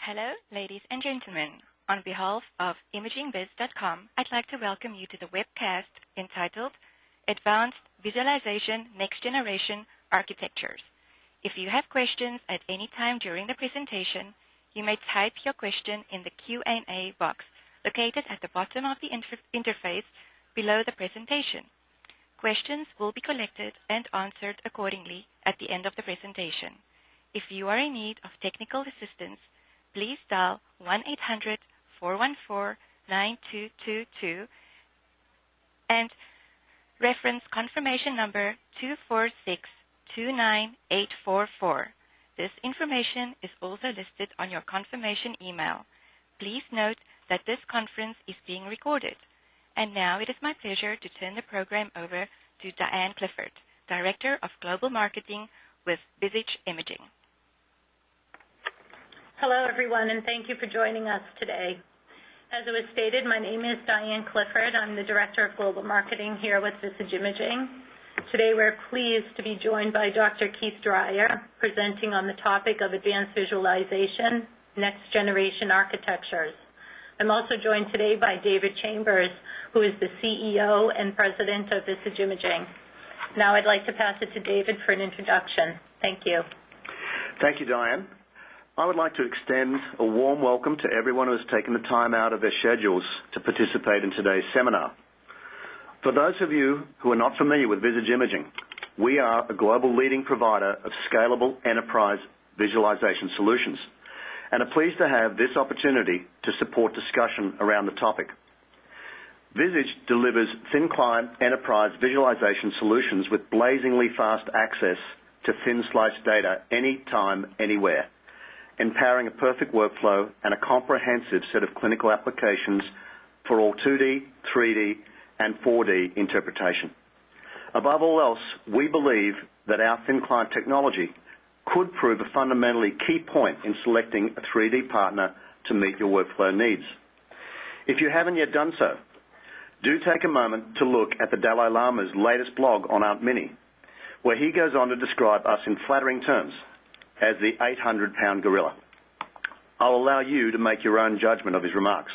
Hello, ladies and gentlemen. On behalf of ImagingBiz.com, I'd like to welcome you to the webcast entitled Advanced Visualization Next Generation Architectures. If you have questions at any time during the presentation, you may type your question in the Q&A box located at the bottom of the interface below the presentation. Questions will be collected and answered accordingly at the end of the presentation. If you are in need of technical assistance, please dial 1-800-414-9222 and reference confirmation number 24629844. This information is also listed on your confirmation email. Please note that this conference is being recorded. And now it is my pleasure to turn the program over to Diane Clifford, Director of Global Marketing with Visage Imaging. Hello, everyone, and thank you for joining us today. As it was stated, my name is Diane Clifford. I'm the Director of Global Marketing here with Visage Imaging. Today, we're pleased to be joined by Dr. Keith Dreyer, presenting on the topic of advanced visualization, next generation architectures. I'm also joined today by David Chambers, who is the CEO and President of Visage Imaging. Now I'd like to pass it to David for an introduction. Thank you. Thank you, Diane. I would like to extend a warm welcome to everyone who has taken the time out of their schedules to participate in today's seminar. For those of you who are not familiar with Visage Imaging, we are a global leading provider of scalable enterprise visualization solutions and are pleased to have this opportunity to support discussion around the topic. Visage delivers thin client enterprise visualization solutions with blazingly fast access to thin slice data anytime, anywhere, empowering a perfect workflow and a comprehensive set of clinical applications for all 2D, 3D, and 4D interpretation. Above all else, we believe that our thin client technology could prove a fundamentally key point in selecting a 3D partner to meet your workflow needs. If you haven't yet done so, do take a moment to look at the Dalai Lama's latest blog on Aunt Minnie, where he goes on to describe us in flattering terms as the 800-pound gorilla. I'll allow you to make your own judgment of his remarks.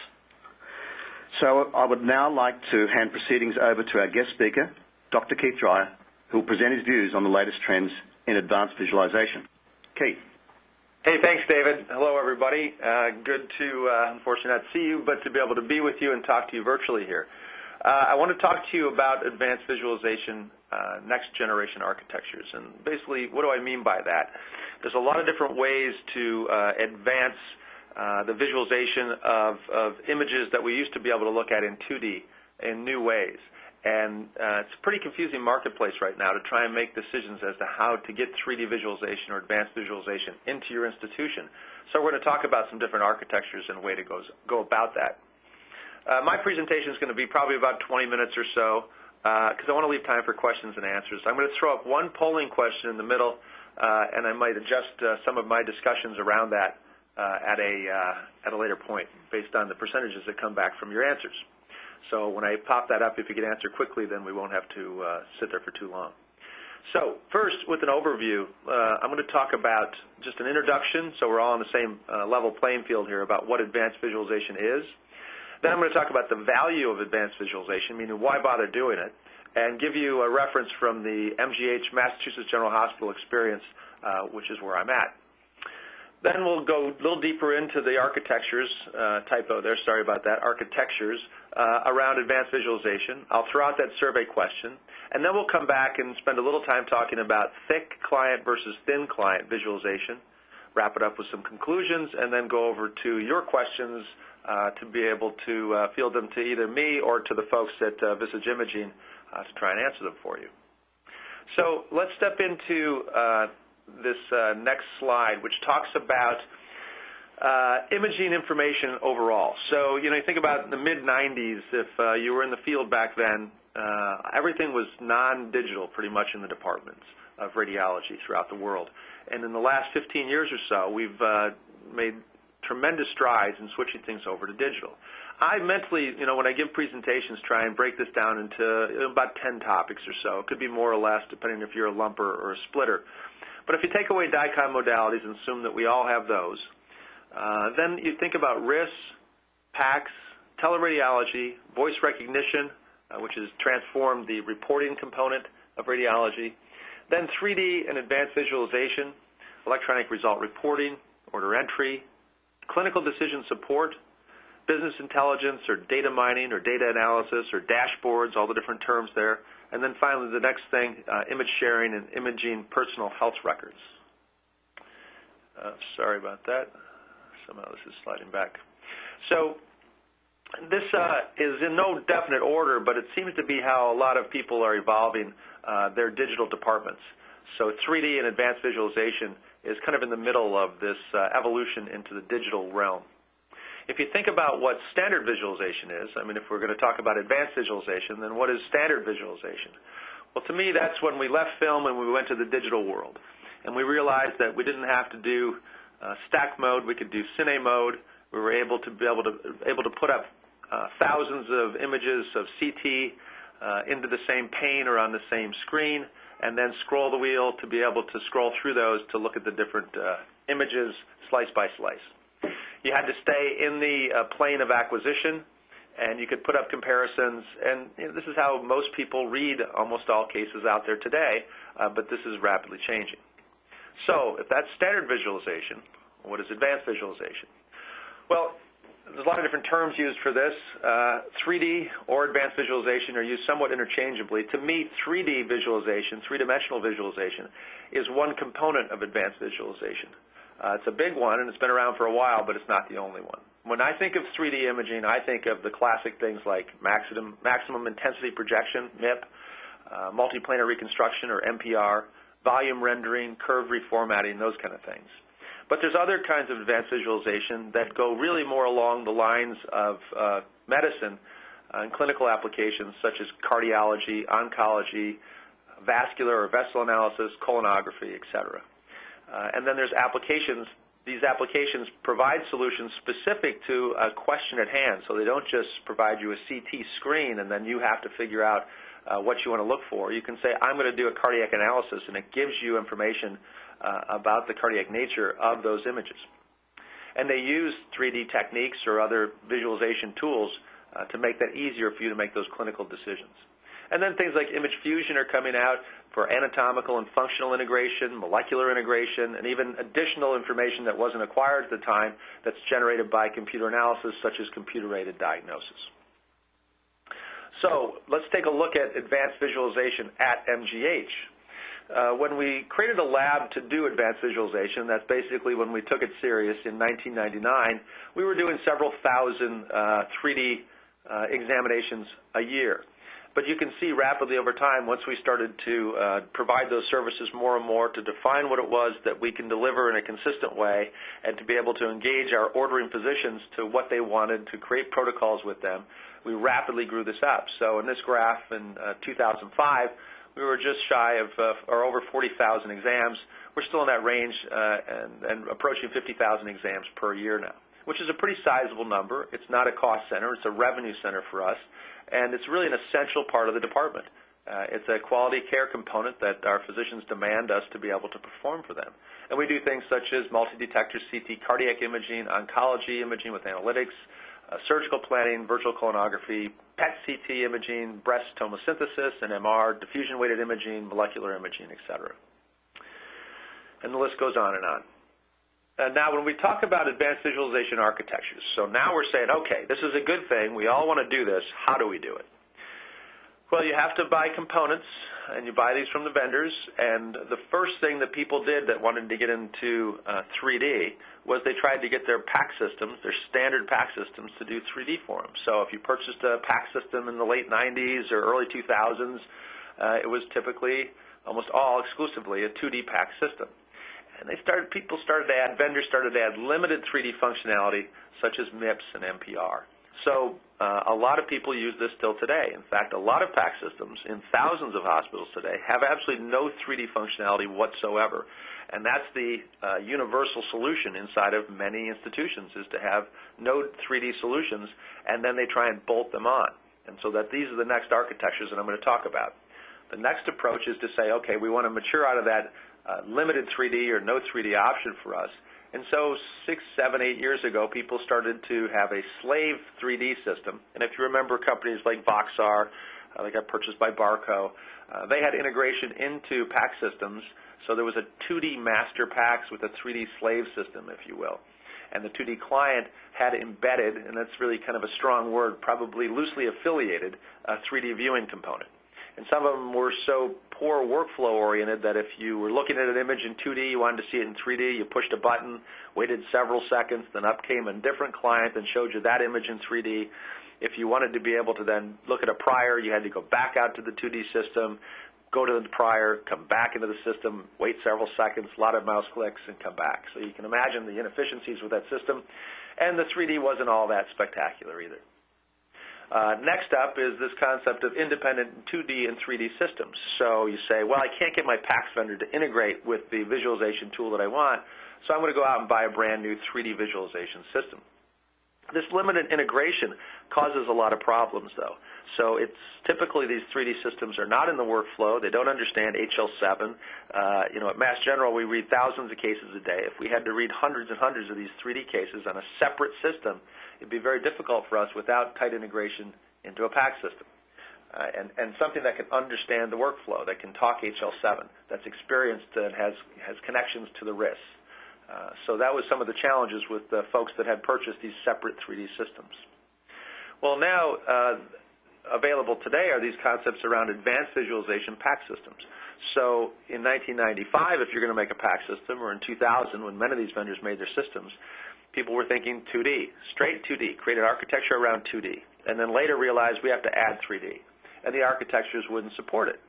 So I would now like to hand proceedings over to our guest speaker, Dr. Keith Dreyer, who will present his views on the latest trends in advanced visualization. Keith. Hey, thanks, David. Hello, everybody. Good to, unfortunately, not see you, but to be able to be with you and talk to you virtually here. I want to talk to you about advanced visualization, next-generation architectures. And basically, what do I mean by that? There's a lot of different ways to advance the visualization of images that we used to be able to look at in 2D in new ways. And it's a pretty confusing marketplace right now to try and make decisions as to how to get 3D visualization or advanced visualization into your institution. So we're going to talk about some different architectures and a way to go about that. My presentation is going to be probably about 20 minutes or so because I want to leave time for questions and answers. I'm going to throw up one polling question in the middle, and I might adjust some of my discussions around that at a later point based on the percentages that come back from your answers. So when I pop that up, if you can answer quickly, then we won't have to sit there for too long. So first, with an overview, I'm going to talk about just an introduction, so we're all on the same level playing field here about what advanced visualization is. Then I'm going to talk about the value of advanced visualization, meaning why bother doing it, and give you a reference from the MGH, Massachusetts General Hospital experience, which is where I'm at. Then we'll go a little deeper into the architectures, typo there, sorry about that, architectures around advanced visualization. I'll throw out that survey question, and then we'll come back and spend a little time talking about thick client versus thin client visualization, wrap it up with some conclusions, and then go over to your questions to be able to field them to either me or to the folks at Visage Imaging to try and answer them for you. So let's step into this next slide, which talks about imaging information overall. So, you think about the mid-'90s, if you were in the field back then, everything was non-digital pretty much in the departments of radiology throughout the world. And in the last 15 years or so, we've made tremendous strides in switching things over to digital. I mentally, when I give presentations, try and break this down into about 10 topics or so. It could be more or less, depending if you're a lumper or a splitter. But if you take away DICOM modalities and assume that we all have those, Then you think about RIS, PACS, teleradiology, voice recognition, which has transformed the reporting component of radiology. Then 3D and advanced visualization, electronic result reporting, order entry, clinical decision support, business intelligence or data mining or data analysis or dashboards, all the different terms there. And then finally, the next thing, image sharing and imaging personal health records. Sorry about that. Somehow this is sliding back. So this is in no definite order, but it seems to be how a lot of people are evolving their digital departments. So 3D and advanced visualization is kind of in the middle of this evolution into the digital realm. If you think about what standard visualization is, I mean, if we're going to talk about advanced visualization, then what is standard visualization? Well, to me, that's when we left film and we went to the digital world. And we realized that we didn't have to do stack mode. We could do cine mode. We were able to put up thousands of images of CT into the same pane or on the same screen, and then scroll the wheel to be able to scroll through those to look at the different images slice by slice. You had to stay in the plane of acquisition, and you could put up comparisons, and this is how most people read almost all cases out there today, but this is rapidly changing. So if that's standard visualization, what is advanced visualization? Well, there's a lot of different terms used for this. 3D or advanced visualization are used somewhat interchangeably. To me, 3D visualization, three-dimensional visualization, is one component of advanced visualization. It's a big one, and it's been around for a while, but it's not the only one. When I think of 3D imaging, I think of the classic things like maximum intensity projection, MIP, multiplanar reconstruction, or MPR, volume rendering, curve reformatting, those kind of things. But there's other kinds of advanced visualization that go really more along the lines of medicine and clinical applications such as cardiology, oncology, vascular or vessel analysis, colonography, et cetera. And then there's applications. These applications provide solutions specific to a question at hand, so they don't just provide you a CT screen and then you have to figure out what you want to look for. You can say, I'm going to do a cardiac analysis, and it gives you information about the cardiac nature of those images. And they use 3D techniques or other visualization tools to make that easier for you to make those clinical decisions. And then things like image fusion are coming out for anatomical and functional integration, molecular integration, and even additional information that wasn't acquired at the time that's generated by computer analysis, such as computer-aided diagnosis. So let's take a look at advanced visualization at MGH. When we created a lab to do advanced visualization, that's basically when we took it serious in 1999, we were doing several thousand 3D examinations a year. But you can see rapidly over time, once we started to provide those services more and more to define what it was that we can deliver in a consistent way and to be able to engage our ordering physicians to what they wanted, to create protocols with them, we rapidly grew this up. So in this graph in 2005, we were just shy of or over 40,000 exams. We're still in that range and approaching 50,000 exams per year now, which is a pretty sizable number. It's not a cost center. It's a revenue center for us. And it's really an essential part of the department. It's a quality care component that our physicians demand us to be able to perform for them. And we do things such as multi-detector CT cardiac imaging, oncology imaging with analytics, surgical planning, virtual colonography, PET CT imaging, breast tomosynthesis and MR, diffusion-weighted imaging, molecular imaging, et cetera. And the list goes on and on. Now, when we talk about advanced visualization architectures, so now we're saying, okay, this is a good thing. We all want to do this. How do we do it? Well, you have to buy components, and you buy these from the vendors. And the first thing that people did that wanted to get into 3D was they tried to get their PAC systems, their standard PAC systems, to do 3D for them. So if you purchased a PAC system in the late 90s or early 2000s, it was typically, almost all exclusively, a 2D PAC system. And vendors started to add limited 3D functionality, such as MIPS and MPR. So a lot of people use this still today. In fact, a lot of PAC systems in thousands of hospitals today have absolutely no 3D functionality whatsoever. And that's the universal solution inside of many institutions, is to have no 3D solutions, and then they try and bolt them on. And so that these are the next architectures that I'm going to talk about. The next approach is to say, okay, we want to mature out of that limited 3D or no 3D option for us, And so 6, 7, 8 years ago, people started to have a slave 3D system. And if you remember companies like Voxar, they got purchased by Barco, they had integration into PAX systems. So there was a 2D master PAX with a 3D slave system, if you will. And the 2D client had embedded, and that's really kind of a strong word, probably loosely affiliated, a 3D viewing component. And some of them were so poor workflow oriented that if you were looking at an image in 2D, you wanted to see it in 3D, you pushed a button, waited several seconds, then up came a different client and showed you that image in 3D. If you wanted to be able to then look at a prior, you had to go back out to the 2D system, go to the prior, come back into the system, wait several seconds, a lot of mouse clicks, and come back. So you can imagine the inefficiencies with that system. And the 3D wasn't all that spectacular either. Next up is this concept of independent 2D and 3D systems. So you say, well, I can't get my PAX vendor to integrate with the visualization tool that I want, so I'm going to go out and buy a brand new 3D visualization system. This limited integration causes a lot of problems, though. So it's typically these 3D systems are not in the workflow. They don't understand HL7. At Mass General, we read thousands of cases a day. If we had to read hundreds and hundreds of these 3D cases on a separate system, it'd be very difficult for us without tight integration into a PAX system. And something that can understand the workflow, that can talk HL7, that's experienced and has connections to the RIS. So that was some of the challenges with the folks that had purchased these separate 3D systems. Well, now available today are these concepts around advanced visualization PAX systems. So in 1995, if you're going to make a PAX system, or in 2000, when many of these vendors made their systems, people were thinking 2D, straight 2D, created architecture around 2D, and then later realized we have to add 3D, and the architectures wouldn't support it.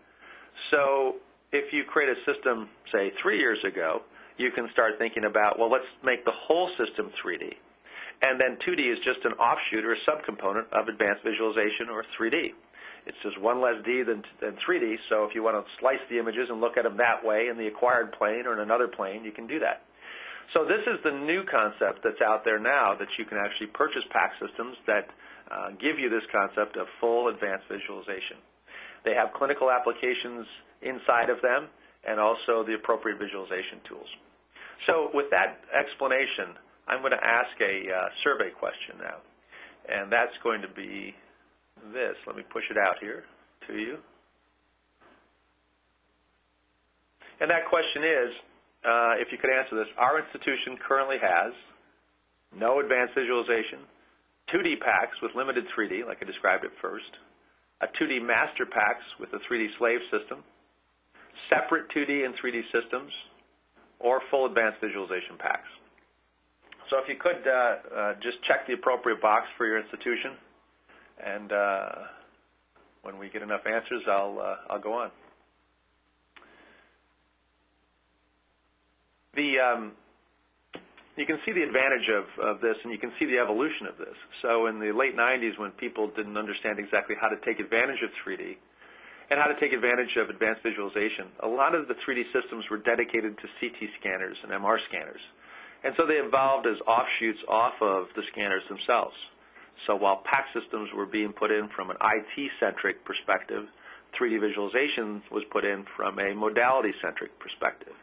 So if you create a system, say, 3 years ago, you can start thinking about, well, let's make the whole system 3D. And then 2D is just an offshoot or a subcomponent of advanced visualization or 3D. It's just one less D than 3D, so if you want to slice the images and look at them that way in the acquired plane or in another plane, you can do that. So this is the new concept that's out there now, that you can actually purchase PAX systems that give you this concept of full advanced visualization. They have clinical applications inside of them and also the appropriate visualization tools. So with that explanation, I'm going to ask a survey question now, and that's going to be this. Let me push it out here to you. And that question is, if you could answer this, our institution currently has no advanced visualization, 2D PAX with limited 3D, like I described at first, a 2D master PAX with a 3D slave system, separate 2D and 3D systems, or full advanced visualization PAX. So if you could just check the appropriate box for your institution, and when we get enough answers, I'll go on. You can see the advantage of this, and you can see the evolution of this. So in the late 90s, when people didn't understand exactly how to take advantage of 3D and how to take advantage of advanced visualization, a lot of the 3D systems were dedicated to CT scanners and MR scanners. And so they evolved as offshoots off of the scanners themselves. So while PAX systems were being put in from an IT-centric perspective, 3D visualization was put in from a modality-centric perspective.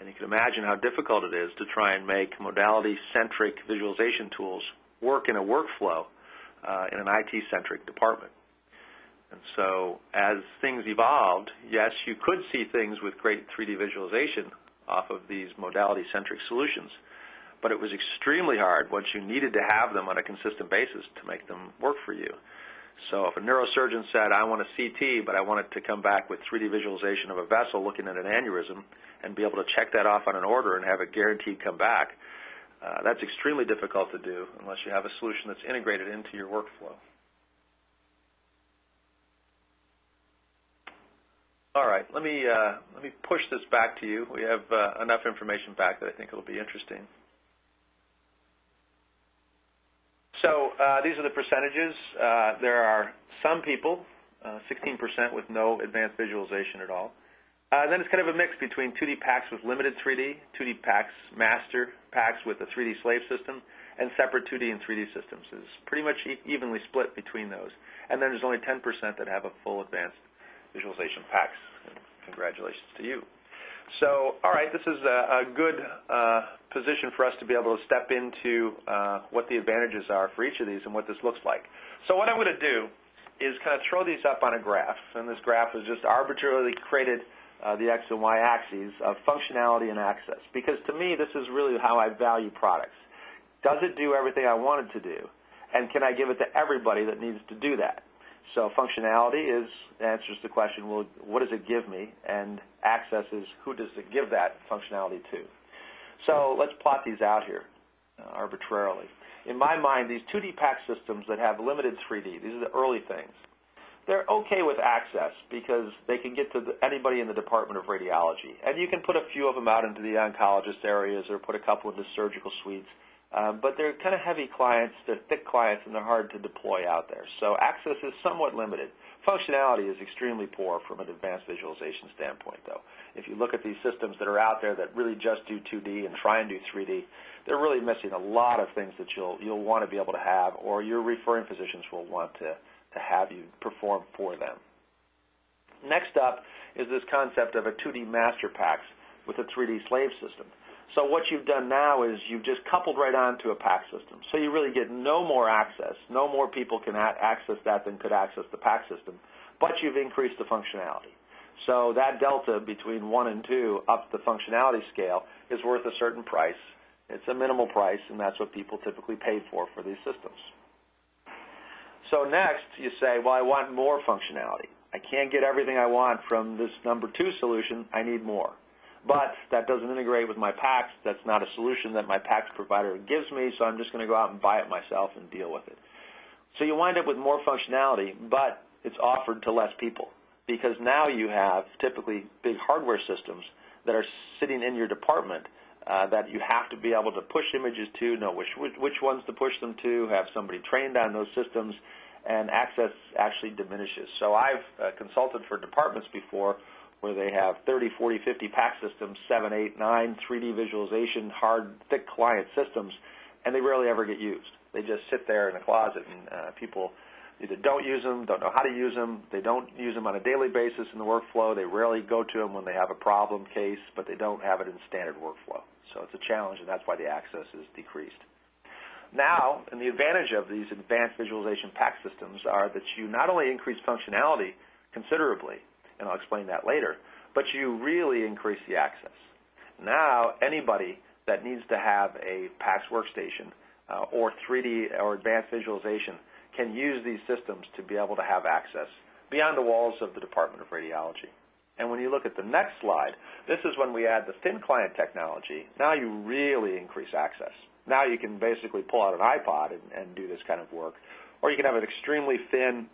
And you can imagine how difficult it is to try and make modality-centric visualization tools work in a workflow in an IT-centric department. And so as things evolved, yes, you could see things with great 3D visualization off of these modality-centric solutions, but it was extremely hard once you needed to have them on a consistent basis to make them work for you. So if a neurosurgeon said, I want a CT, but I want it to come back with 3D visualization of a vessel looking at an aneurysm and be able to check that off on an order and have it guaranteed come back, that's extremely difficult to do unless you have a solution that's integrated into your workflow. All right, let me push this back to you. We have enough information back that I think it will be interesting. So these are the percentages. There are some people, 16% with no advanced visualization at all. Then it's kind of a mix between 2D PAX with limited 3D, 2D PAX master PAX with a 3D slave system, and separate 2D and 3D systems. It's pretty much evenly split between those. And then there's only 10% that have a full advanced visualization PAX. Congratulations to you. So, all right, this is a good position for us to be able to step into what the advantages are for each of these and what this looks like. So what I'm going to do is kind of throw these up on a graph, and this graph is just arbitrarily created the X and Y axes of functionality and access, because to me this is really how I value products. Does it do everything I want it to do, and can I give it to everybody that needs to do that? So functionality answers the question, well, what does it give me? And access is, who does it give that functionality to? So let's plot these out here arbitrarily. In my mind, these 2D PACS systems that have limited 3D, these are the early things. They're okay with access because they can get to anybody in the Department of Radiology. And you can put a few of them out into the oncologist areas or put a couple into surgical suites. But they're kind of heavy clients, they're thick clients, and they're hard to deploy out there. So access is somewhat limited. Functionality is extremely poor from an advanced visualization standpoint, though. If you look at these systems that are out there that really just do 2D and try and do 3D, they're really missing a lot of things that you'll want to be able to have, or your referring physicians will want to have you perform for them. Next up is this concept of a 2D master PACS with a 3D slave system. So what you've done now is you've just coupled right onto a PACS system. So you really get no more access. No more people can access that than could access the PACS system, but you've increased the functionality. So that delta between 1 and 2 up the functionality scale is worth a certain price. It's a minimal price, and that's what people typically pay for these systems. So next you say, well, I want more functionality. I can't get everything I want from this number 2 solution. I need more. But that doesn't integrate with my PACS. That's not a solution that my PACS provider gives me, so I'm just going to go out and buy it myself and deal with it. So you wind up with more functionality, but it's offered to less people, because now you have typically big hardware systems that are sitting in your department that you have to be able to push images to, know which ones to push them to, have somebody trained on those systems, and access actually diminishes. So I've consulted for departments before where they have 30, 40, 50 PACS systems, 7, 8, 9 3D visualization, hard, thick client systems, and they rarely ever get used. They just sit there in a closet, and people either don't use them, don't know how to use them, they don't use them on a daily basis in the workflow, they rarely go to them when they have a problem case, but they don't have it in standard workflow. So it's a challenge, and that's why the access is decreased. Now, and the advantage of these advanced visualization PACS systems are that you not only increase functionality considerably, and I'll explain that later, but you really increase the access. Now, anybody that needs to have a PACS workstation or 3D or advanced visualization can use these systems to be able to have access beyond the walls of the Department of Radiology. And when you look at the next slide, this is when we add the thin client technology. Now you really increase access. Now you can basically pull out an iPod and do this kind of work, or you can have an extremely thin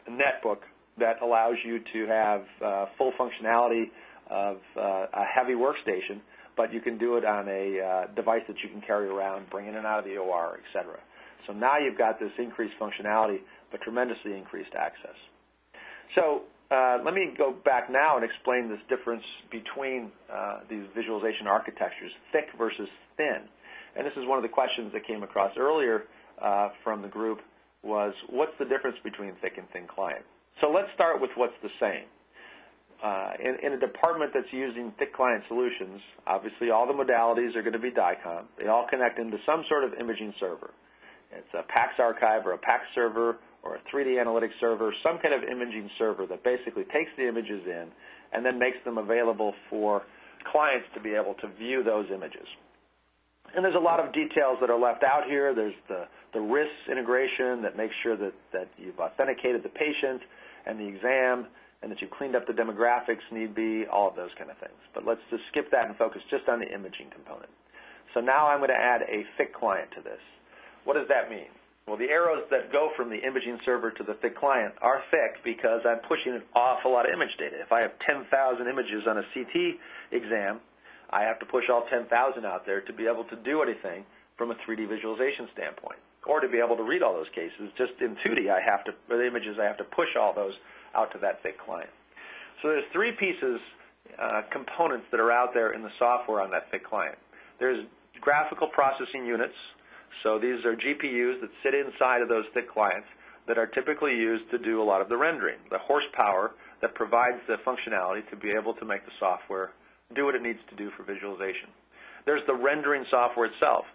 netbook that allows you to have full functionality of a heavy workstation, but you can do it on a device that you can carry around, bring in and out of the OR, et cetera. So now you've got this increased functionality, but tremendously increased access. So let me go back now and explain this difference between these visualization architectures, thick versus thin. And this is one of the questions that came across earlier from the group was, what's the difference between thick and thin client? So let's start with what's the same. In a department that's using thick client solutions, obviously all the modalities are going to be DICOM. They all connect into some sort of imaging server. It's a PACS archive or a PACS server or a 3D analytics server, some kind of imaging server that basically takes the images in and then makes them available for clients to be able to view those images. And there's a lot of details that are left out here. There's the RIS integration that makes sure that you've authenticated the patient and the exam, and that you've cleaned up the demographics need be, all of those kind of things. But let's just skip that and focus just on the imaging component. So now I'm going to add a thick client to this. What does that mean? Well, the arrows that go from the imaging server to the thick client are thick because I'm pushing an awful lot of image data. If I have 10,000 images on a CT exam, I have to push all 10,000 out there to be able to do anything from a 3D visualization standpoint, or to be able to read all those cases. Just in 2D, the images, I have to push all those out to that thick client. So there's three pieces, components that are out there in the software on that thick client. There's graphical processing units. So these are GPUs that sit inside of those thick clients that are typically used to do a lot of the rendering, the horsepower that provides the functionality to be able to make the software do what it needs to do for visualization. There's the rendering software itself.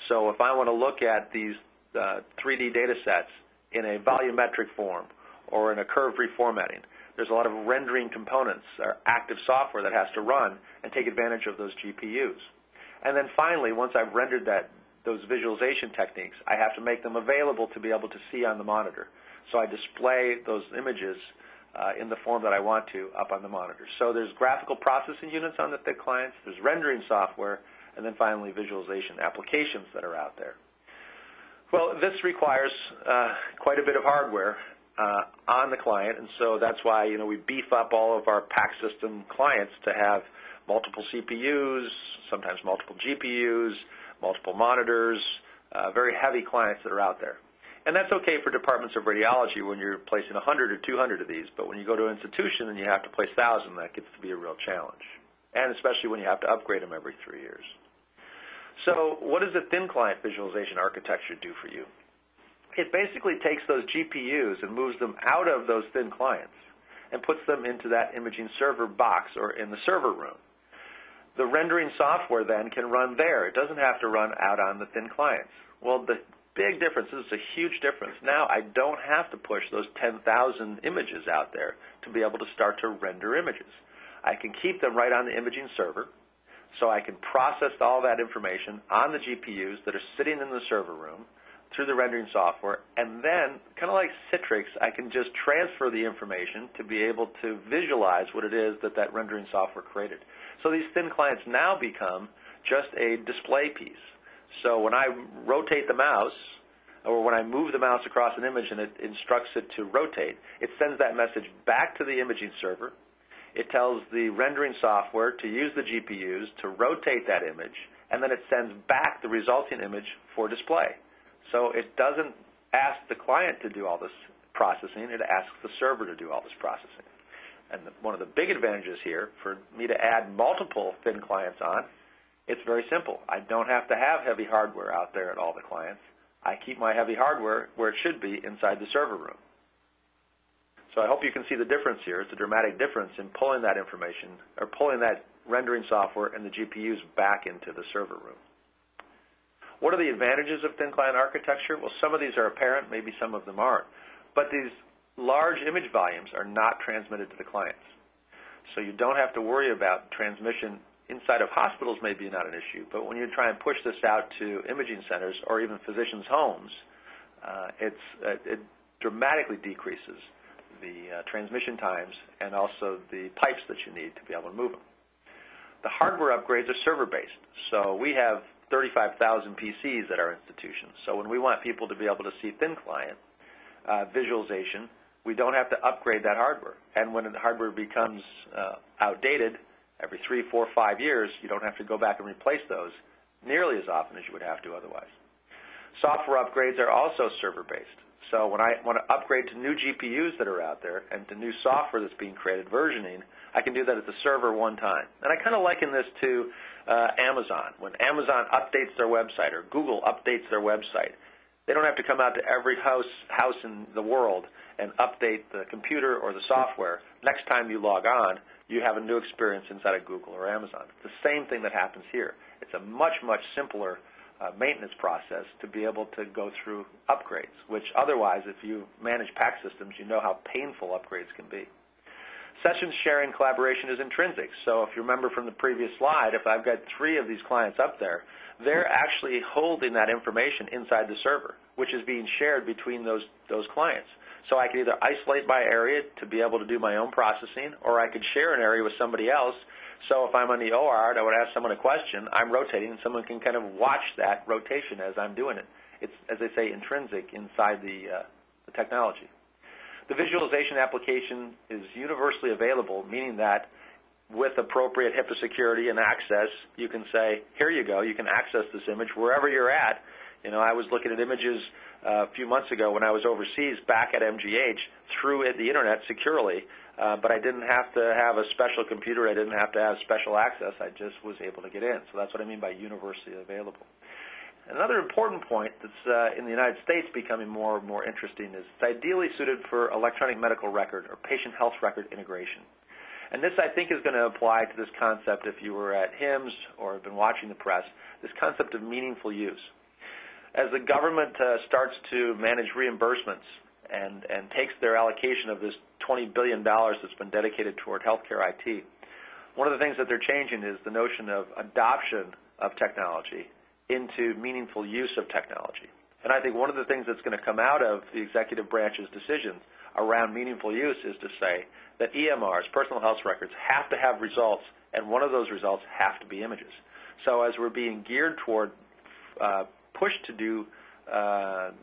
So if I want to look at these 3D data sets in a volumetric form or in a curve reformatting, there's a lot of rendering components or active software that has to run and take advantage of those GPUs. And then finally, once I've rendered those visualization techniques, I have to make them available to be able to see on the monitor. So I display those images in the form that I want to up on the monitor. So there's graphical processing units on the thick clients, there's rendering software, and then finally visualization applications that are out there. Well, this requires quite a bit of hardware on the client, and so that's why we beef up all of our PAC system clients to have multiple CPUs, sometimes multiple GPUs, multiple monitors, very heavy clients that are out there. And that's okay for departments of radiology when you're placing 100 or 200 of these, but when you go to an institution and you have to place 1,000, that gets to be a real challenge, and especially when you have to upgrade them every 3 years. So what does a thin client visualization architecture do for you? It basically takes those GPUs and moves them out of those thin clients and puts them into that imaging server box or in the server room. The rendering software then can run there. It doesn't have to run out on the thin clients. Well, the big difference, this is a huge difference. Now I don't have to push those 10,000 images out there to be able to start to render images. I can keep them right on the imaging server, so I can process all that information on the GPUs that are sitting in the server room through the rendering software, and then, kind of like Citrix, I can just transfer the information to be able to visualize what it is that rendering software created. So these thin clients now become just a display piece. So when I rotate the mouse, or when I move the mouse across an image and it instructs it to rotate, it sends that message back to the imaging server. It tells the rendering software to use the GPUs to rotate that image, and then it sends back the resulting image for display. So it doesn't ask the client to do all this processing, it asks the server to do all this processing. And one of the big advantages here, for me to add multiple thin clients on, it's very simple. I don't have to have heavy hardware out there at all the clients. I keep my heavy hardware where it should be, inside the server room. So I hope you can see the difference here. It's a dramatic difference in pulling that information, or pulling that rendering software and the GPUs back into the server room. What are the advantages of thin client architecture? Well, some of these are apparent, maybe some of them aren't. But these large image volumes are not transmitted to the clients. So you don't have to worry about transmission inside of hospitals, maybe not an issue, but when you try and push this out to imaging centers or even physicians' homes, it dramatically decreases the transmission times and also the pipes that you need to be able to move them. The hardware upgrades are server-based. So we have 35,000 PCs at our institution. So when we want people to be able to see thin client visualization, we don't have to upgrade that hardware. And when the hardware becomes outdated, every 3, 4, 5 years, you don't have to go back and replace those nearly as often as you would have to otherwise. Software upgrades are also server-based. So when I want to upgrade to new GPUs that are out there and to new software that's being created, versioning, I can do that at the server one time. And I kind of liken this to Amazon. When Amazon updates their website or Google updates their website, they don't have to come out to every house in the world and update the computer or the software. Next time you log on, you have a new experience inside of Google or Amazon. It's the same thing that happens here. It's a much, much simpler maintenance process to be able to go through upgrades, which otherwise, if you manage PAC systems, you know how painful upgrades can be. Session sharing collaboration is intrinsic. So if you remember from the previous slide, if I've got 3 of these clients up there, they're actually holding that information inside the server, which is being shared between those clients. So I can either isolate my area to be able to do my own processing, or I could share an area with somebody else. So if I'm on the OR and I would ask someone a question, I'm rotating, and someone can kind of watch that rotation as I'm doing it. It's, as they say, intrinsic inside the technology. The visualization application is universally available, meaning that with appropriate HIPAA security and access, you can say, here you go, you can access this image wherever you're at. You know, I was looking at images a few months ago when I was overseas back at MGH through the internet securely, but I didn't have to have a special computer. I didn't have to have special access. I just was able to get in. So that's what I mean by universally available. Another important point that's in the United States becoming more and more interesting is it's ideally suited for electronic medical record or patient health record integration. And this, I think, is going to apply to this concept if you were at HIMSS or have been watching the press, this concept of meaningful use. As the government starts to manage reimbursements and takes their allocation of this $20 billion that's been dedicated toward healthcare IT, one of the things that they're changing is the notion of adoption of technology into meaningful use of technology. And I think one of the things that's going to come out of the executive branch's decisions around meaningful use is to say that EMRs, personal health records, have to have results, and one of those results have to be images. So as we're being geared toward push to do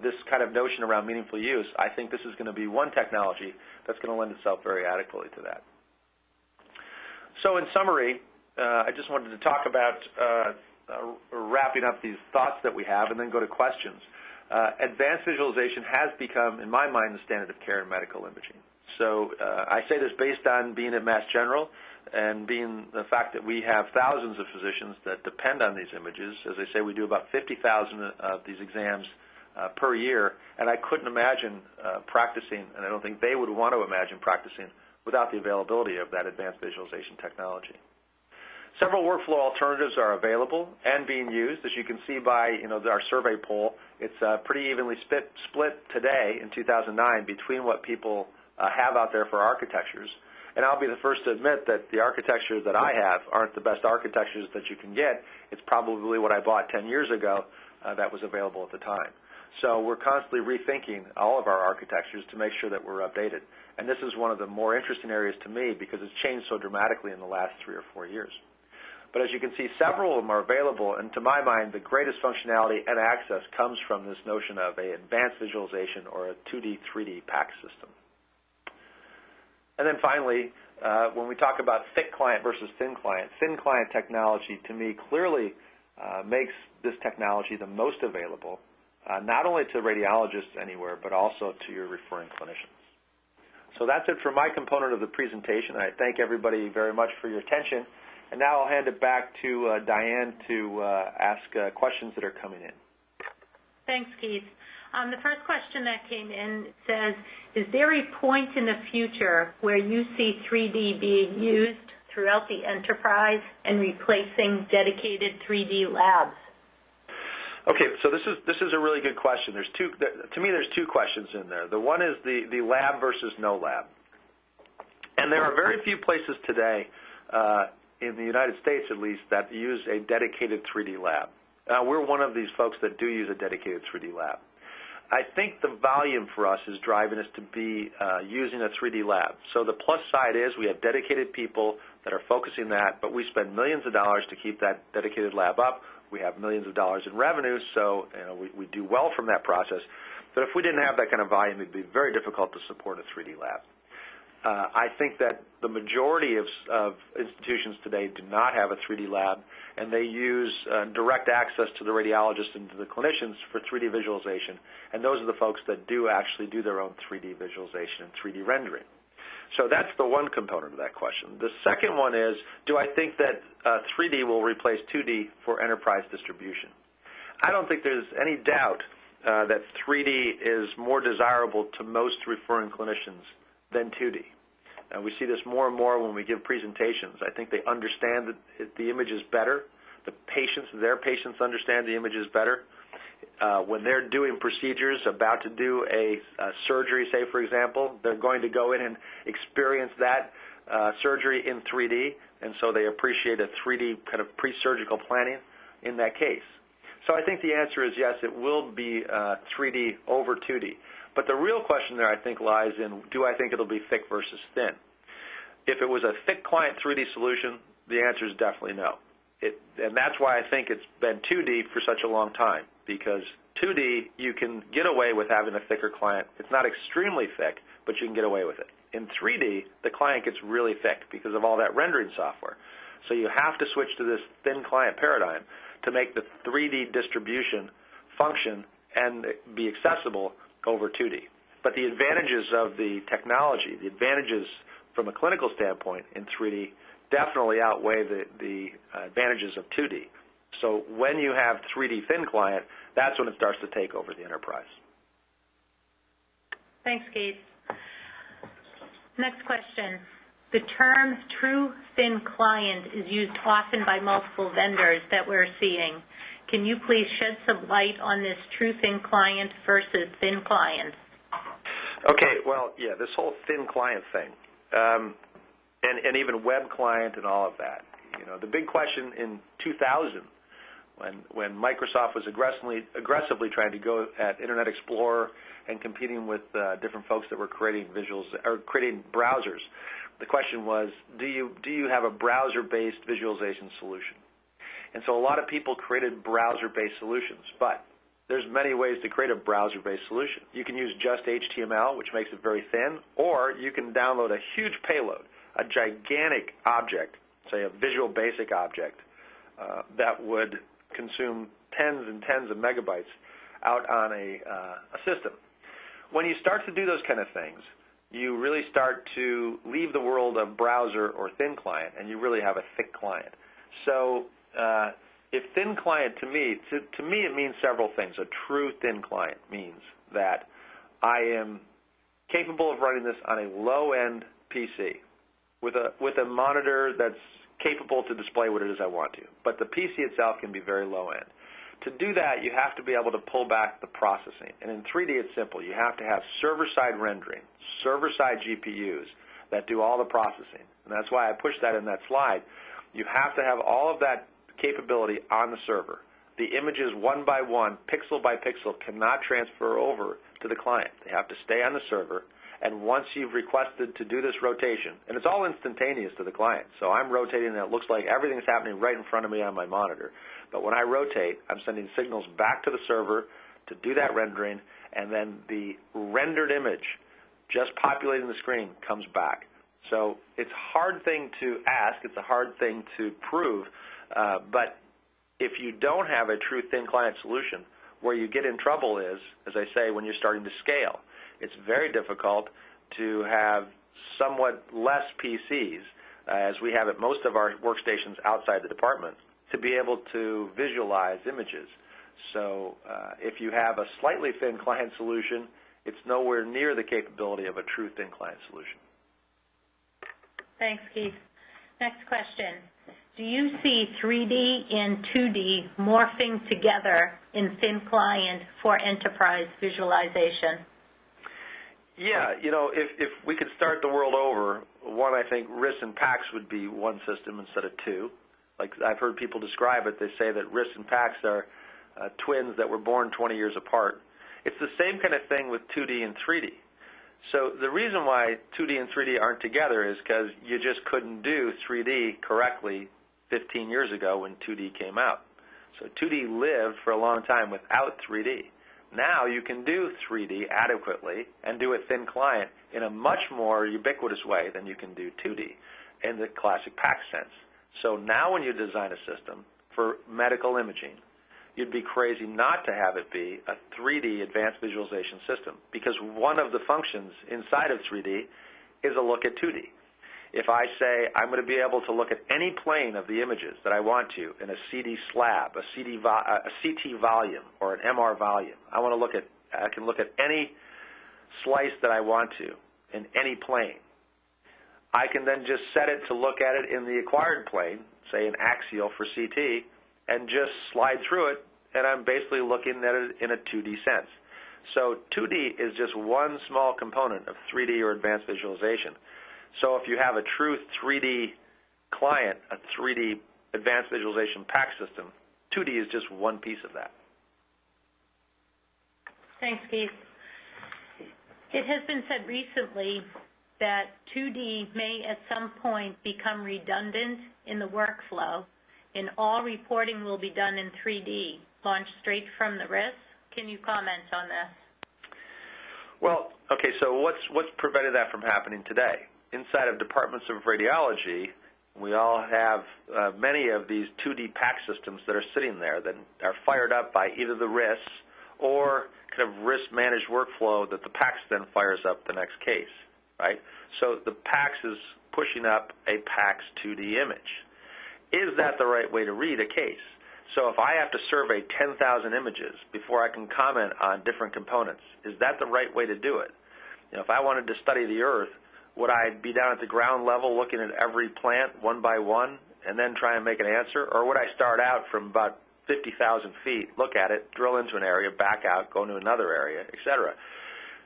this kind of notion around meaningful use, I think this is going to be one technology that's going to lend itself very adequately to that. So in summary, I just wanted to talk about wrapping up these thoughts that we have and then go to questions. Advanced visualization has become, in my mind, the standard of care in medical imaging. So I say this based on being at Mass General and being the fact that we have thousands of physicians that depend on these images. As I say, we do about 50,000 of these exams per year, and I couldn't imagine practicing, and I don't think they would want to imagine practicing without the availability of that advanced visualization technology. Several workflow alternatives are available and being used. As you can see by our survey poll, it's pretty evenly split today in 2009 between what people have out there for architectures. And I'll be the first to admit that the architectures that I have aren't the best architectures that you can get. It's probably what I bought 10 years ago that was available at the time. So we're constantly rethinking all of our architectures to make sure that we're updated. And this is one of the more interesting areas to me because it's changed so dramatically in the last 3 or 4 years. But as you can see, several of them are available, and to my mind, the greatest functionality and access comes from this notion of an advanced visualization or a 2D, 3D PACS system. And then finally, when we talk about thick client versus thin client technology, to me, clearly makes this technology the most available, not only to radiologists anywhere, but also to your referring clinicians. So that's it for my component of the presentation. I thank everybody very much for your attention. And now I'll hand it back to Diane to ask questions that are coming in. Thanks, Keith. The first question that came in says, is there a point in the future where you see 3D being used throughout the enterprise and replacing dedicated 3D labs? Okay, so this is a really good question. To me, there's two questions in there. The one is the lab versus no lab. And there are very few places today, in the United States at least, that use a dedicated 3D lab. We're one of these folks that do use a dedicated 3D lab. I think the volume for us is driving us to be using a 3D lab. So the plus side is we have dedicated people that are focusing that, but we spend millions of dollars to keep that dedicated lab up. We have millions of dollars in revenue, so we do well from that process. But if we didn't have that kind of volume, it would be very difficult to support a 3D lab. I think that the majority of institutions today do not have a 3D lab, and they use direct access to the radiologists and to the clinicians for 3D visualization, and those are the folks that do actually do their own 3D visualization and 3D rendering. So that's the one component of that question. The second one is, do I think that 3D will replace 2D for enterprise distribution? I don't think there's any doubt that 3D is more desirable to most referring clinicians than 2D. We see this more and more when we give presentations. I think they understand the images better. Their patients understand the images better. When they're doing procedures, about to do a surgery, say, for example, they're going to go in and experience that surgery in 3D, and so they appreciate a 3D kind of pre-surgical planning in that case. So I think the answer is yes, it will be 3D over 2D. But the real question there, I think, lies in, do I think it'll be thick versus thin? If it was a thick client 3D solution, the answer is definitely no. And that's why I think it's been 2D for such a long time, because 2D, you can get away with having a thicker client. It's not extremely thick, but you can get away with it. In 3D, the client gets really thick because of all that rendering software. So you have to switch to this thin client paradigm to make the 3D distribution function and be accessible over 2D. But the advantages of the technology, the advantages from a clinical standpoint in 3D definitely outweigh the advantages of 2D. So when you have 3D thin client, that's when it starts to take over the enterprise. Thanks, Keith. Next question. The term true thin client is used often by multiple vendors that we're seeing. Can you please shed some light on this true thin client versus thin client? Okay, well, yeah, this whole thin client thing, and even web client and all of that. You know, the big question in 2000, when Microsoft was aggressively trying to go at Internet Explorer and competing with different folks that were creating creating browsers, the question was, do you have a browser-based visualization solution? And so a lot of people created browser-based solutions, but there's many ways to create a browser-based solution. You can use just HTML, which makes it very thin, or you can download a huge payload, a gigantic object, say a Visual Basic object, that would consume tens and tens of megabytes out on a system. When you start to do those kind of things, you really start to leave the world of browser or thin client, and you really have a thick client. So if thin client, to me it means several things. A true thin client means that I am capable of running this on a low-end PC with a monitor that's capable to display what it is I want to. But the PC itself can be very low-end. To do that, you have to be able to pull back the processing. And in 3D, it's simple. You have to have server-side rendering, server-side GPUs that do all the processing. And that's why I pushed that in that slide. You have to have all of that capability on the server. The images one by one, pixel by pixel, cannot transfer over to the client. They have to stay on the server. And once you've requested to do this rotation, and it's all instantaneous to the client, so I'm rotating and it looks like everything's happening right in front of me on my monitor. But when I rotate, I'm sending signals back to the server to do that rendering, and then the rendered image just populating the screen comes back. So it's a hard thing to ask, it's a hard thing to prove, but if you don't have a true thin client solution, where you get in trouble is, as I say, when you're starting to scale. It's very difficult to have somewhat less PCs, as we have at most of our workstations outside the department, to be able to visualize images. So if you have a slightly thin client solution, it's nowhere near the capability of a true thin client solution. Thanks, Keith. Next question. Do you see 3D and 2D morphing together in thin client for enterprise visualization? Yeah, you know, if we could start the world over, one, I think RIS and PACS would be one system instead of two. Like I've heard people describe it, they say that RIS and PACS are twins that were born 20 years apart. It's the same kind of thing with 2D and 3D. So the reason why 2D and 3D aren't together is because you just couldn't do 3D correctly 15 years ago when 2D came out. So 2D lived for a long time without 3D. Now you can do 3D adequately and do a thin client in a much more ubiquitous way than you can do 2D in the classic PACS sense. So now when you design a system for medical imaging, you'd be crazy not to have it be a 3D advanced visualization system, because one of the functions inside of 3D is a look at 2D. If I say I'm going to be able to look at any plane of the images that I want to in a CD slab, a CT volume, or an MR volume, I can look at any slice that I want to in any plane. I can then just set it to look at it in the acquired plane, say an axial for CT, and just slide through it, and I'm basically looking at it in a 2D sense. So 2D is just one small component of 3D or advanced visualization. So if you have a true 3D client, a 3D advanced visualization PACS system, 2D is just one piece of that. Thanks, Keith. It has been said recently that 2D may at some point become redundant in the workflow, and all reporting will be done in 3D, launched straight from the RIS. Can you comment on this? Well, okay, so what's prevented that from happening today? Inside of departments of radiology, we all have many of these 2D PACS systems that are sitting there that are fired up by either the RIS or kind of RIS-managed workflow that the PACS then fires up the next case, right? So the PACS is pushing up a PACS 2D image. Is that the right way to read a case? So if I have to survey 10,000 images before I can comment on different components, is that the right way to do it? You know, if I wanted to study the Earth, Would I be down at the ground level looking at every plant one by one and then try and make an answer? Or would I start out from about 50,000 feet, look at it, drill into an area, back out, go into another area, et cetera?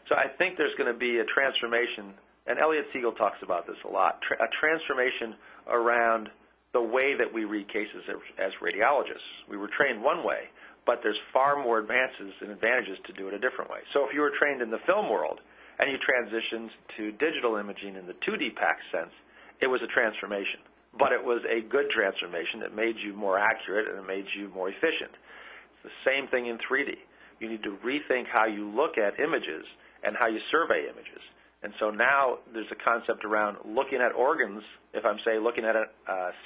So I think there's going to be a transformation, and Elliot Siegel talks about this a lot, a transformation around the way that we read cases as radiologists. We were trained one way, but there's far more advances and advantages to do it a different way. So if you were trained in the film world and you transitioned to digital imaging in the 2D PACS sense, it was a transformation. But it was a good transformation. It made you more accurate and it made you more efficient. It's the same thing in 3D. You need to rethink how you look at images and how you survey images. And so now there's a concept around looking at organs. If I'm, say, looking at a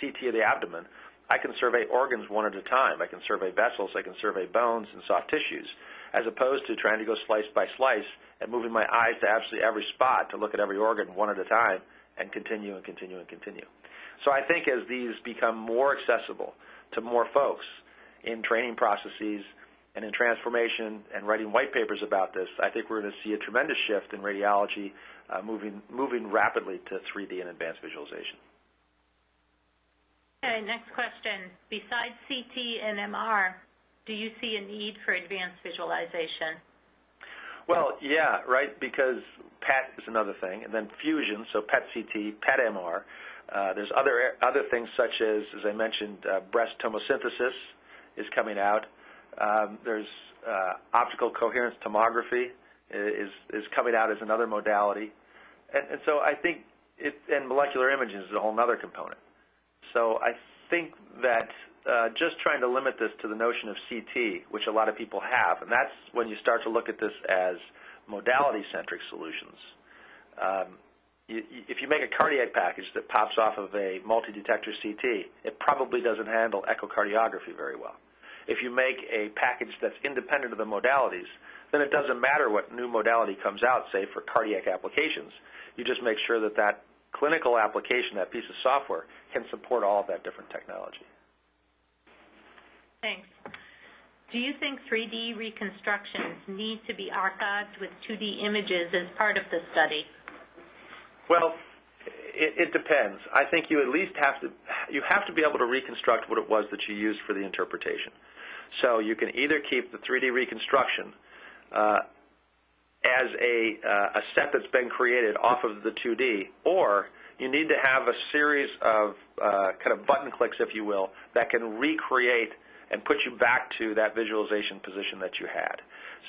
CT of the abdomen, I can survey organs one at a time. I can survey vessels. I can survey bones and soft tissues, as opposed to trying to go slice by slice and moving my eyes to absolutely every spot to look at every organ one at a time and continue and continue and continue. So I think as these become more accessible to more folks in training processes and in transformation and writing white papers about this, I think we're going to see a tremendous shift in radiology moving rapidly to 3D and advanced visualization. Okay, next question. Besides CT and MR, do you see a need for advanced visualization? Well, yeah, right, because PET is another thing, and then fusion, so PET-CT, PET-MR. There's other things such as I mentioned, breast tomosynthesis is coming out. There's optical coherence tomography is coming out as another modality. And so I think and molecular imaging is a whole other component. So I think that just trying to limit this to the notion of CT, which a lot of people have, and that's when you start to look at this as modality-centric solutions. If you make a cardiac package that pops off of a multi-detector CT, it probably doesn't handle echocardiography very well. If you make a package that's independent of the modalities, then it doesn't matter what new modality comes out, say, for cardiac applications. You just make sure that that clinical application, that piece of software, can support all of that different technology. Thanks. Do you think 3D reconstructions need to be archived with 2D images as part of the study? Well, it depends. I think you at least have to be able to reconstruct what it was that you used for the interpretation. So you can either keep the 3D reconstruction as a set that's been created off of the 2D, or you need to have a series of kind of button clicks, if you will, that can recreate and put you back to that visualization position that you had.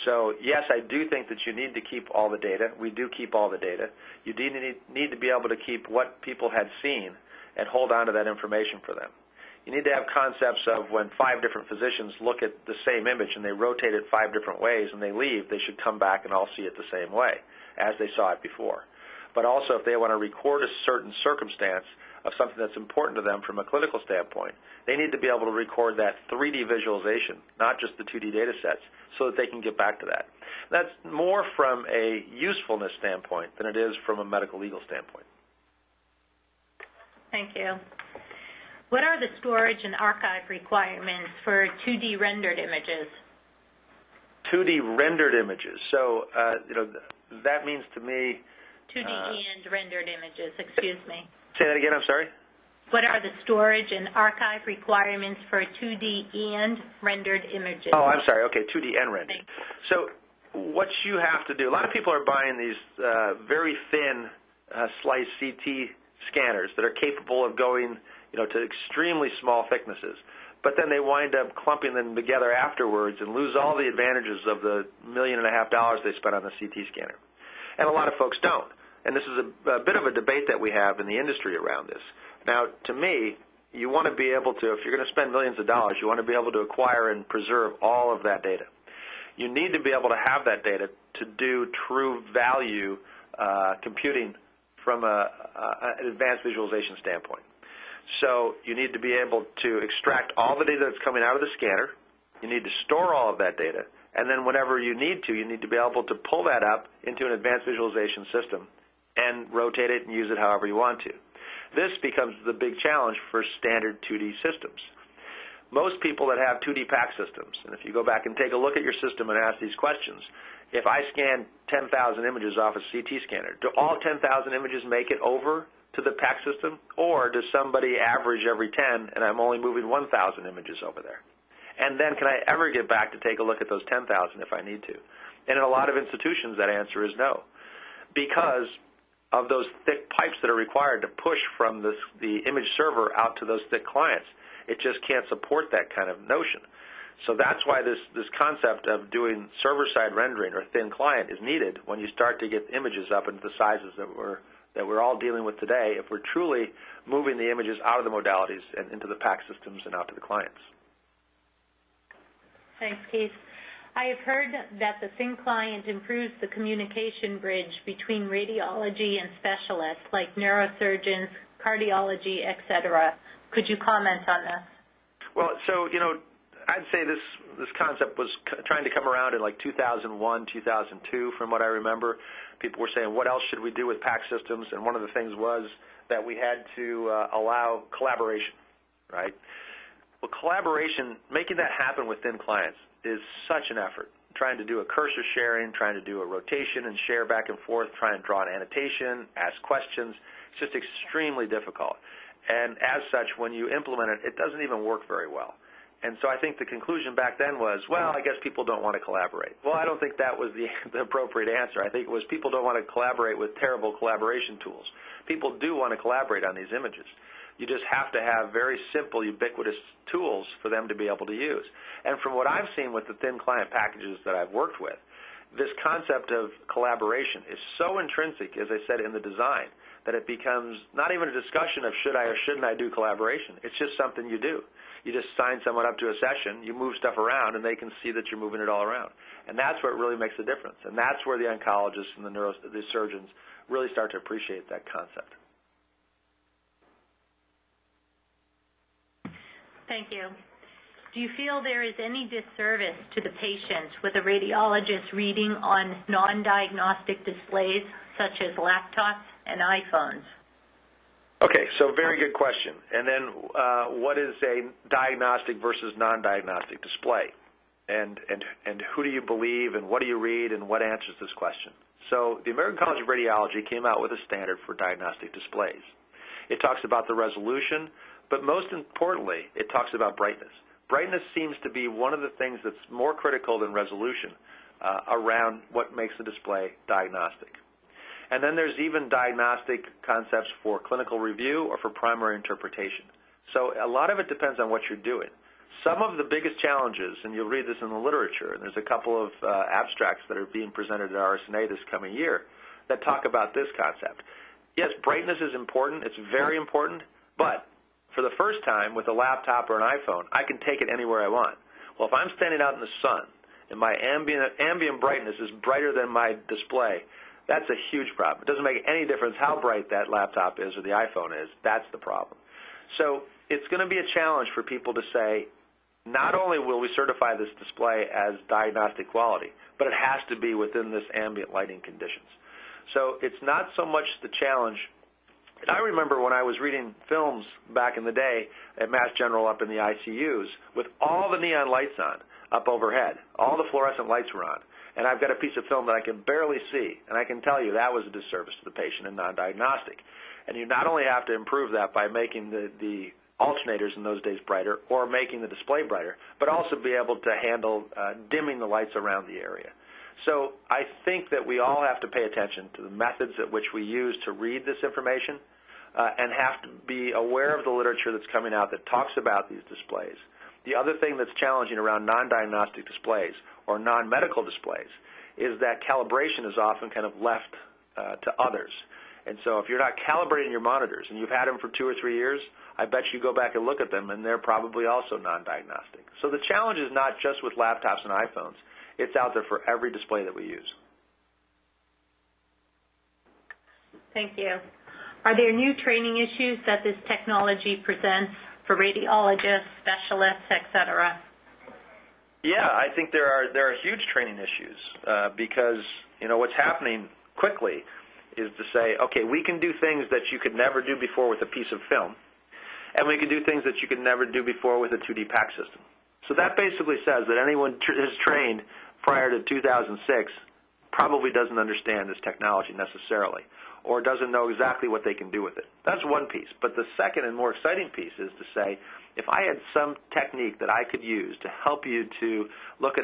So yes, I do think that you need to keep all the data. We do keep all the data. You do need to be able to keep what people had seen and hold on to that information for them. You need to have concepts of when 5 different physicians look at the same image and they rotate it 5 different ways and they leave, they should come back and all see it the same way as they saw it before. But also if they want to record a certain circumstance of something that's important to them from a clinical standpoint, they need to be able to record that 3D visualization, not just the 2D data sets, so that they can get back to that. That's more from a usefulness standpoint than it is from a medical legal standpoint. Thank you. What are the storage and archive requirements for 2D rendered images? 2D rendered images. So, that means to me... 2D and rendered images, excuse me. Say that again, I'm sorry? What are the storage and archive requirements for 2D and rendered images? Oh, I'm sorry. Okay, 2D and rendered. So what you have to do, a lot of people are buying these very thin slice CT scanners that are capable of going to extremely small thicknesses. But then they wind up clumping them together afterwards and lose all the advantages of the $1.5 million they spent on the CT scanner. And a lot of folks don't. And this is a bit of a debate that we have in the industry around this. Now, to me, you want to be able to, if you're going to spend millions of dollars, you want to be able to acquire and preserve all of that data. You need to be able to have that data to do true value computing from an advanced visualization standpoint. So you need to be able to extract all the data that's coming out of the scanner. You need to store all of that data. And then whenever you need to be able to pull that up into an advanced visualization system and rotate it and use it however you want to. This becomes the big challenge for standard 2D systems. most people that have 2D PAC systems, and if you go back and take a look at your system and ask these questions, if I scan 10,000 images off a CT scanner, do all 10,000 images make it over to the PAC system, or does somebody average every 10 and I'm only moving 1,000 images over there? And then can I ever get back to take a look at those 10,000 if I need to? And in a lot of institutions, that answer is no, because of those thick pipes that are required to push from the image server out to those thick clients. It just can't support that kind of notion. So that's why this concept of doing server-side rendering or thin client is needed when you start to get images up into the sizes that we're all dealing with today, if we're truly moving the images out of the modalities and into the PAC systems and out to the clients. Thanks, Keith. I have heard that the thin client improves the communication bridge between radiology and specialists like neurosurgeons, cardiology, et cetera. Could you comment on this? Well, so, I'd say this concept was trying to come around in like 2001, 2002, from what I remember. People were saying, what else should we do with PAC systems? And one of the things was that we had to allow collaboration, right? Well, collaboration, making that happen with thin clients is such an effort. Trying to do a cursor sharing, trying to do a rotation and share back and forth, trying to draw an annotation, ask questions. It's just extremely difficult. And as such, when you implement it, it doesn't even work very well. And so I think the conclusion back then was, well, I guess people don't want to collaborate. Well, I don't think that was the appropriate answer. I think it was people don't want to collaborate with terrible collaboration tools. People do want to collaborate on these images. You just have to have very simple, ubiquitous tools for them to be able to use. And from what I've seen with the thin client packages that I've worked with, this concept of collaboration is so intrinsic, as I said, in the design, that it becomes not even a discussion of should I or shouldn't I do collaboration. It's just something you do. You just sign someone up to a session, you move stuff around, and they can see that you're moving it all around. And that's what really makes a difference. And that's where the oncologists and the surgeons really start to appreciate that concept. Thank you. Do you feel there is any disservice to the patient with a radiologist reading on non-diagnostic displays such as laptops and iPhones? Okay, so very good question. And then what is a diagnostic versus non-diagnostic display? And who do you believe, and what do you read, and what answers this question? So the American College of Radiology came out with a standard for diagnostic displays. It talks about the resolution, but most importantly, it talks about brightness. Brightness seems to be one of the things that's more critical than resolution around what makes the display diagnostic. And then there's even diagnostic concepts for clinical review or for primary interpretation. So a lot of it depends on what you're doing. Some of the biggest challenges, and you'll read this in the literature, and there's a couple of abstracts that are being presented at RSNA this coming year that talk about this concept. Yes, brightness is important. It's very important, but for the first time with a laptop or an iPhone, I can take it anywhere I want. Well, if I'm standing out in the sun and my ambient brightness is brighter than my display, that's a huge problem. It doesn't make any difference how bright that laptop is or the iPhone is. That's the problem. So it's going to be a challenge for people to say, not only will we certify this display as diagnostic quality, but it has to be within this ambient lighting conditions. So it's not so much the challenge. I remember when I was reading films back in the day at Mass General up in the ICUs with all the neon lights on up overhead. All the fluorescent lights were on. And I've got a piece of film that I can barely see, and I can tell you that was a disservice to the patient and non-diagnostic. And you not only have to improve that by making the alternators in those days brighter or making the display brighter, but also be able to handle dimming the lights around the area. So I think that we all have to pay attention to the methods at which we use to read this information and have to be aware of the literature that's coming out that talks about these displays. The other thing that's challenging around non-diagnostic displays or non-medical displays is that calibration is often kind of left to others. And so if you're not calibrating your monitors and you've had them for 2 or 3 years, I bet you go back and look at them and they're probably also non-diagnostic. So the challenge is not just with laptops and iPhones. It's out there for every display that we use. Thank you. Are there new training issues that this technology presents for radiologists, specialists, et cetera? Yeah, I think there are huge training issues because what's happening quickly is to say, okay, we can do things that you could never do before with a piece of film, and we can do things that you could never do before with a 2D PAC system. So that basically says that anyone who's trained prior to 2006 probably doesn't understand this technology necessarily, or doesn't know exactly what they can do with it. That's one piece. But the second and more exciting piece is to say, if I had some technique that I could use to help you to look at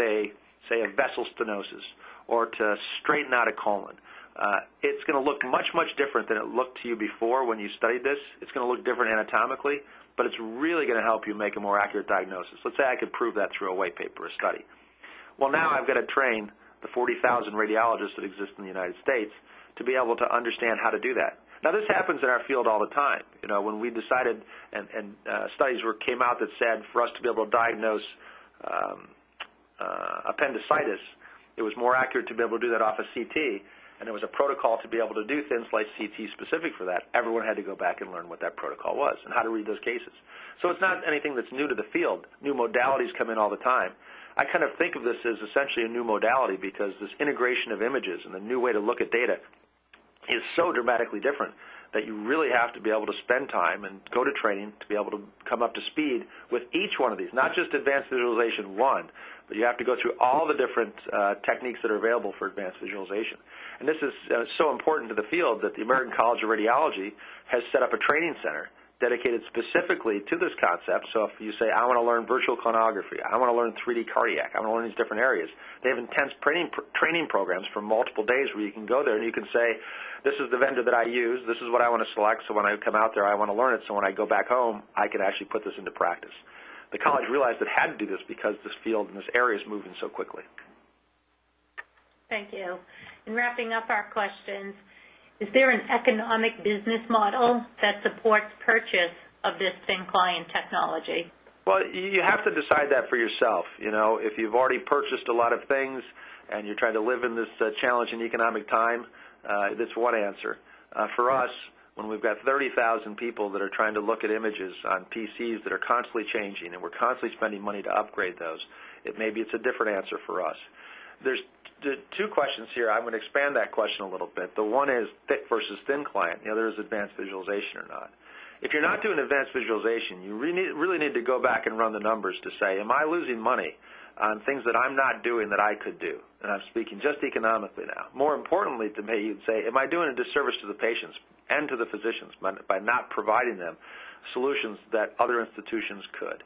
say a vessel stenosis, or to straighten out a colon, it's going to look much, much different than it looked to you before when you studied this. It's going to look different anatomically, but it's really going to help you make a more accurate diagnosis. Let's say I could prove that through a white paper, a study. Well, now I've got to train the 40,000 radiologists that exist in the United States to be able to understand how to do that. Now, this happens in our field all the time. You know, when we decided, and studies came out that said for us to be able to diagnose appendicitis, it was more accurate to be able to do that off a CT, and there was a protocol to be able to do thin slice CT specific for that. Everyone had to go back and learn what that protocol was and how to read those cases. So it's not anything that's new to the field. New modalities come in all the time. I kind of think of this as essentially a new modality because this integration of images and the new way to look at data is so dramatically different that you really have to be able to spend time and go to training to be able to come up to speed with each one of these, not just Advanced Visualization 1, but you have to go through all the different techniques that are available for advanced visualization. And this is so important to the field that the American College of Radiology has set up a training center dedicated specifically to this concept. So if you say, I want to learn virtual clinography, I want to learn 3D cardiac, I want to learn these different areas, they have intense training programs for multiple days where you can go there and you can say, this is the vendor that I use, this is what I want to select, so when I come out there I want to learn it, so when I go back home I can actually put this into practice. The college realized it had to do this because this field and this area is moving so quickly. Thank you. In wrapping up our questions, is there an economic business model that supports purchase of this thin client technology? Well, you have to decide that for yourself. You know, if you've already purchased a lot of things and you're trying to live in this challenging economic time, that's one answer. For us, when we've got 30,000 people that are trying to look at images on PCs that are constantly changing and we're constantly spending money to upgrade those, maybe it's a different answer for us. There's two questions here. I'm going to expand that question a little bit. The one is thick versus thin client. The other is advanced visualization or not. If you're not doing advanced visualization, you really need to go back and run the numbers to say, am I losing money on things that I'm not doing that I could do? And I'm speaking just economically now. More importantly to me, you'd say, am I doing a disservice to the patients and to the physicians by not providing them solutions that other institutions could?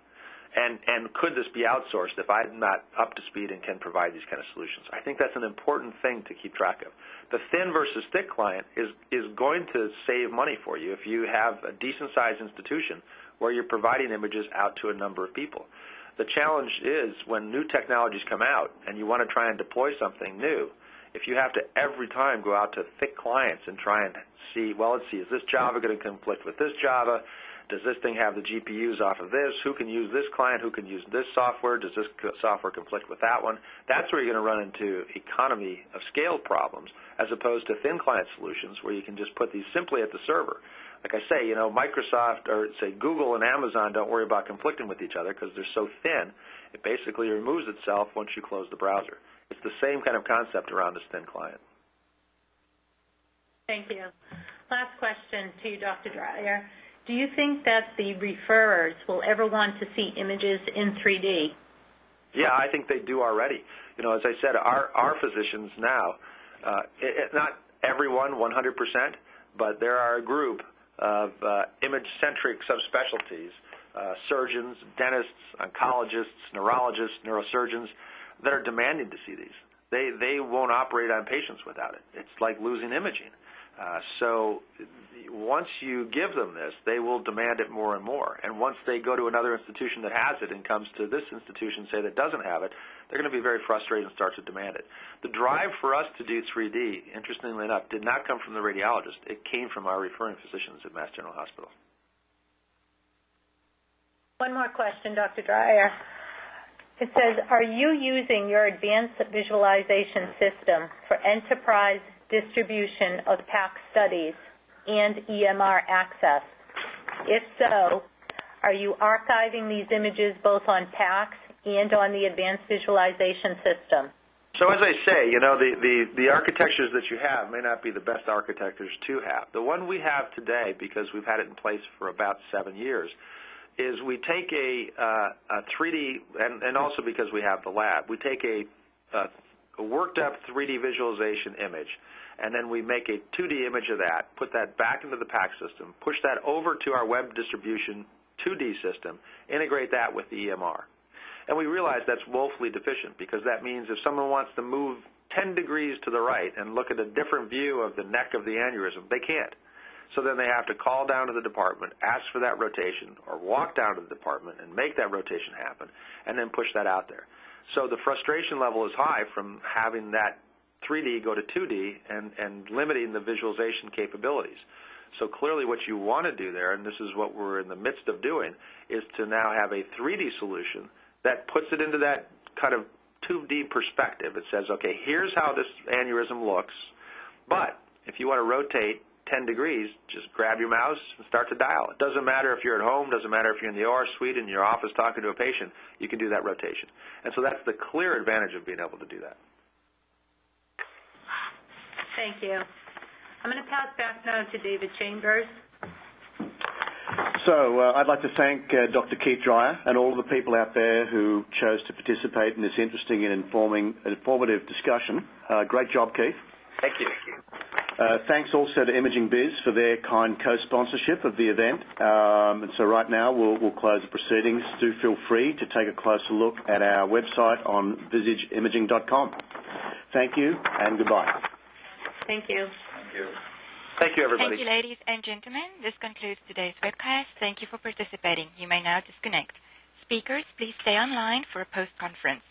And could this be outsourced if I'm not up to speed and can provide these kind of solutions? I think that's an important thing to keep track of. The thin versus thick client is going to save money for you if you have a decent-sized institution where you're providing images out to a number of people. The challenge is when new technologies come out and you want to try and deploy something new, if you have to every time go out to thick clients and try and see, well, let's see, is this Java going to conflict with this Java? Does this thing have the GPUs off of this? Who can use this client? Who can use this software? Does this software conflict with that one? That's where you're going to run into economy of scale problems as opposed to thin client solutions where you can just put these simply at the server. Like I say, you know, Microsoft or say Google and Amazon don't worry about conflicting with each other because they're so thin. It basically removes itself once you close the browser. It's the same kind of concept around this thin client. Thank you. Last question to you, Dr. Dreyer. Do you think that the referrers will ever want to see images in 3D? Yeah, I think they do already. You know, as I said, our physicians now, not everyone 100%, but there are a group of image-centric subspecialties, surgeons, dentists, oncologists, neurologists, neurosurgeons, that are demanding to see these. They won't operate on patients without it. It's like losing imaging. So once you give them this, they will demand it more and more. And once they go to another institution that has it and comes to this institution, say, that doesn't have it, they're going to be very frustrated and start to demand it. The drive for us to do 3D, interestingly enough, did not come from the radiologist. It came from our referring physicians at Mass General Hospital. One more question, Dr. Dreyer. It says, are you using your advanced visualization system for enterprise distribution of PAC studies and EMR access? If so, are you archiving these images both on PACS and on the advanced visualization system? So as I say, the architectures that you have may not be the best architectures to have. The one we have today, because we've had it in place for about 7 years, is we take a 3D, and also because we have the lab, we take a worked up 3D visualization image, and then we make a 2D image of that, put that back into the PACS system, push that over to our web distribution 2D system, integrate that with the EMR. And we realize that's woefully deficient, because that means if someone wants to move 10 degrees to the right and look at a different view of the neck of the aneurysm, they can't. So then they have to call down to the department, ask for that rotation, or walk down to the department and make that rotation happen, and then push that out there. So the frustration level is high from having that 3D go to 2D and limiting the visualization capabilities. So clearly what you want to do there, and this is what we're in the midst of doing, is to now have a 3D solution that puts it into that kind of 2D perspective. It says, okay, here's how this aneurysm looks, but if you want to rotate 10 degrees, just grab your mouse and start to dial. It doesn't matter if you're at home, doesn't matter if you're in the OR suite in your office talking to a patient, you can do that rotation. And so that's the clear advantage of being able to do that. Thank you. I'm going to pass back now to David Chambers. So I'd like to thank Dr. Keith Dreyer and all of the people out there who chose to participate in this interesting and informative discussion. Great job, Keith. Thank you. Thanks also to Imaging Biz for their kind co-sponsorship of the event. And so right now we'll close the proceedings. Do feel free to take a closer look at our website on visageimaging.com. Thank you and goodbye. Thank you. Thank you. Thank you, everybody. Thank you, ladies and gentlemen. This concludes today's webcast. Thank you for participating. You may now disconnect. Speakers, please stay online for a post-conference.